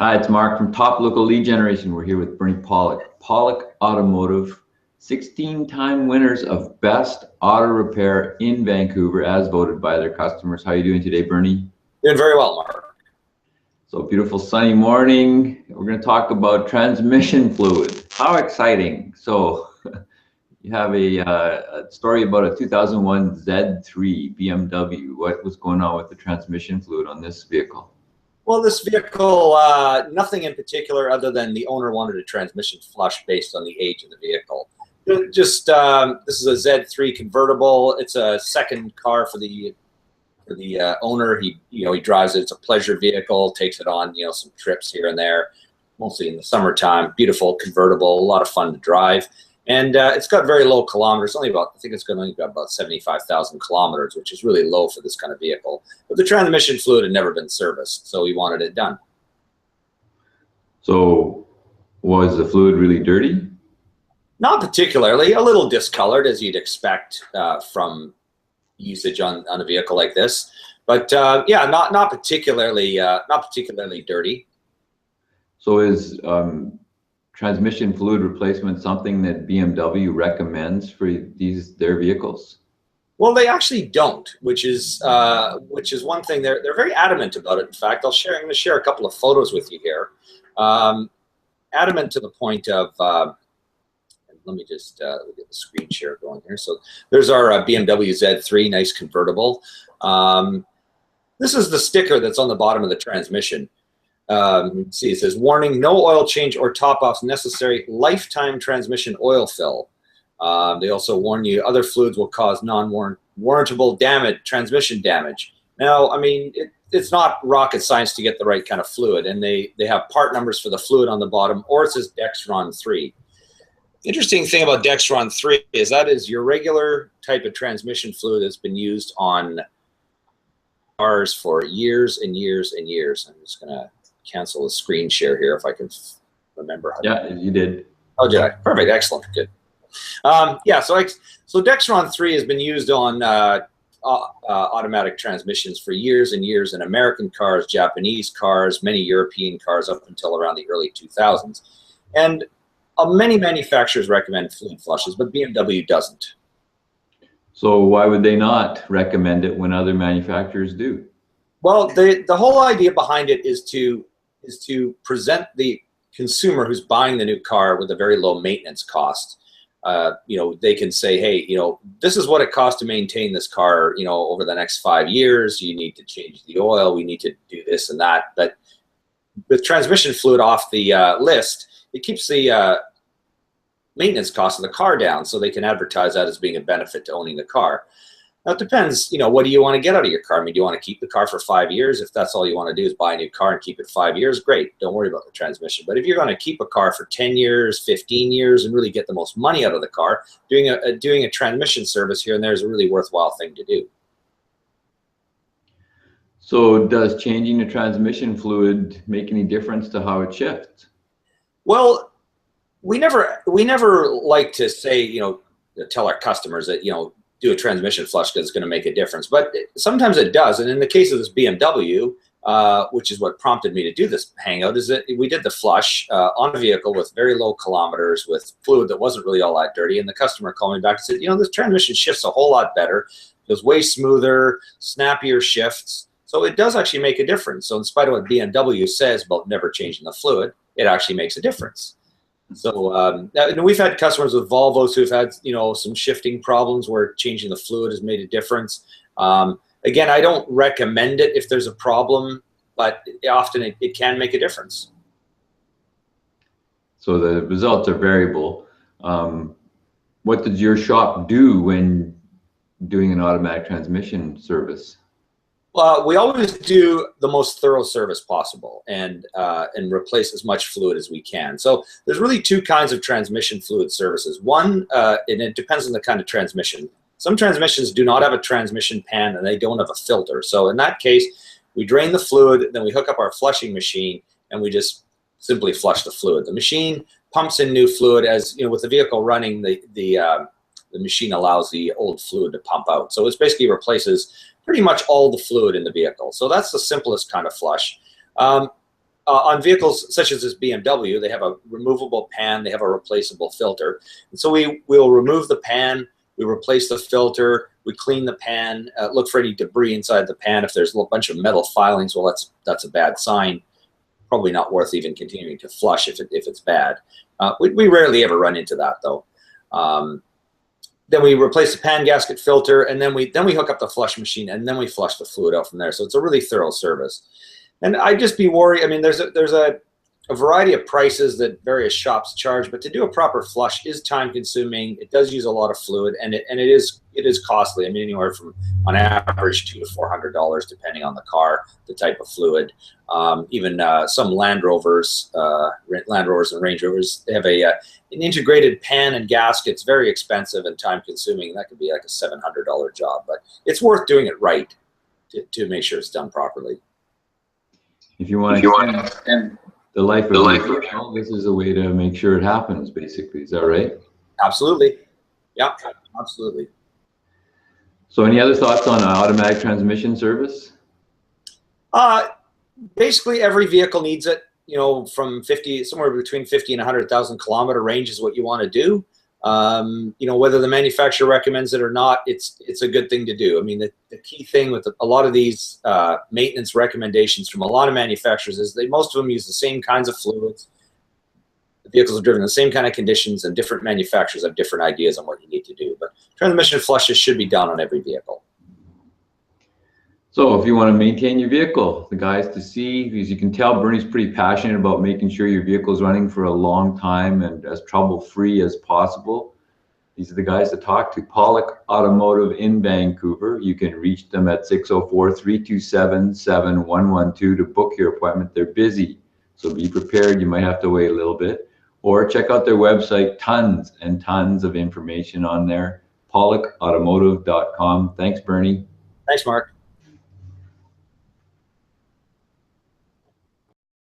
Hi, it's Mark from Top Local Lead Generation. We're here with Bernie Pollock. Pollock Automotive, 16-time winners of Best Auto Repair in Vancouver as voted by their customers. How are you doing today, Bernie? Doing very well, Mark. So beautiful sunny morning. We're going to talk about transmission fluid. How exciting. So you have a story about a 2001 Z3 BMW. What was going on with the transmission fluid on this vehicle? Well, this vehicle, nothing in particular other than the owner wanted a transmission flush based on the age of the vehicle. Just this is a Z3 convertible. It's a second car for the owner. He drives it. It's a pleasure vehicle. Takes it on some trips here and there, mostly in the summertime. Beautiful convertible, a lot of fun to drive. And it's got very low kilometers, I think it's only got about 75,000 kilometers, which is really low for this kind of vehicle. But the transmission fluid had never been serviced, so he wanted it done. So was the fluid really dirty? Not particularly, a little discolored as you'd expect from usage on a vehicle like this. But yeah, not particularly dirty. So is transmission fluid replacement something that BMW recommends for their vehicles? Well, they actually don't, which is one thing. They're very adamant about it. In fact, I'm going to share a couple of photos with you here. Adamant to the point of let me just get the screen share going here. So there's our BMW Z3, nice convertible. This is the sticker that's on the bottom of the transmission. See, it says, warning, no oil change or top-offs necessary, lifetime transmission oil fill. They also warn you other fluids will cause non-warrantable damage, transmission damage. Now, I mean, it's not rocket science to get the right kind of fluid, and they have part numbers for the fluid on the bottom, or it says Dexron 3. Interesting thing about Dexron 3 is that is your regular type of transmission fluid that's been used on cars for years and years and years. I'm just going to cancel the screen share here if I can remember how to. You did. Oh, did I? Perfect. Excellent. Good. Yeah, so Dexron 3 has been used on automatic transmissions for years and years in American cars, Japanese cars, many European cars up until around the early 2000s. And many manufacturers recommend fluid flushes, but BMW doesn't. So why would they not recommend it when other manufacturers do? Well, the whole idea behind it is to present the consumer who's buying the new car with a very low maintenance cost. They can say, hey, this is what it costs to maintain this car, over the next 5 years. You need to change the oil. We need to do this and that. But with transmission fluid off the list, it keeps the maintenance cost of the car down, so they can advertise that as being a benefit to owning the car. Now, it depends, what do you want to get out of your car? I mean, do you want to keep the car for 5 years? If that's all you want to do is buy a new car and keep it 5 years, great. Don't worry about the transmission. But if you're going to keep a car for 10 years, 15 years, and really get the most money out of the car, doing a transmission service here and there is a really worthwhile thing to do. So does changing the transmission fluid make any difference to how it shifts? Well, we never like to say, tell our customers that, do a transmission flush because it's going to make a difference. But sometimes it does. And in the case of this BMW, which is what prompted me to do this hangout, is that we did the flush on a vehicle with very low kilometers with fluid that wasn't really all that dirty. And the customer called me back and said, this transmission shifts a whole lot better. It was way smoother, snappier shifts. So it does actually make a difference. So in spite of what BMW says about never changing the fluid, it actually makes a difference. So and we've had customers with Volvos who've had some shifting problems where changing the fluid has made a difference. Again, I don't recommend it if there's a problem, but often it can make a difference. So the results are variable. What does your shop do when doing an automatic transmission service? Well, we always do the most thorough service possible and replace as much fluid as we can. So there's really two kinds of transmission fluid services. One, and it depends on the kind of transmission. Some transmissions do not have a transmission pan and they don't have a filter. So in that case, we drain the fluid, then we hook up our flushing machine and we just simply flush the fluid. The machine pumps in new fluid as, with the vehicle running, the machine allows the old fluid to pump out. So it basically replaces pretty much all the fluid in the vehicle. So that's the simplest kind of flush. on vehicles such as this BMW, they have a removable pan, they have a replaceable filter. And so we'll remove the pan, we replace the filter, we clean the pan, look for any debris inside the pan. If there's a bunch of metal filings, well, that's a bad sign. Probably not worth even continuing to flush if it's bad. We rarely ever run into that though. Then we replace the pan gasket filter, and then we hook up the flush machine, and then we flush the fluid out from there. So it's a really thorough service. And I'd just be worried. I mean, there's a variety of prices that various shops charge, but to do a proper flush is time consuming. It does use a lot of fluid, and it is costly. I mean, anywhere from on average $200 to $400 depending on the car, the type of fluid. Even some Land Rovers and Range Rovers, they have an integrated pan and gasket. It's very expensive and time consuming, and that could be like a $700 job, but it's worth doing it right to make sure it's done properly. If you want to extend the life of the vehicle, this is a way to make sure it happens, basically. Is that right? Absolutely. Yeah, absolutely. So any other thoughts on automatic transmission service? Basically, every vehicle needs it. You know, from somewhere between 50 and 100,000 kilometer range is what you want to do. You know, whether the manufacturer recommends it or not, it's a good thing to do. I mean, the key thing with a lot of these maintenance recommendations from a lot of manufacturers is most of them use the same kinds of fluids. The vehicles are driven in the same kind of conditions, and different manufacturers have different ideas on what you need to do. But transmission flushes should be done on every vehicle. So if you want to maintain your vehicle, the guys to see, because you can tell Bernie's pretty passionate about making sure your vehicle is running for a long time and as trouble-free as possible. These are the guys to talk to. Pollock Automotive in Vancouver. You can reach them at 604-327-7112 to book your appointment. They're busy, so be prepared. You might have to wait a little bit. Or check out their website. Tons and tons of information on there. PollockAutomotive.com. Thanks, Bernie. Thanks, Mark.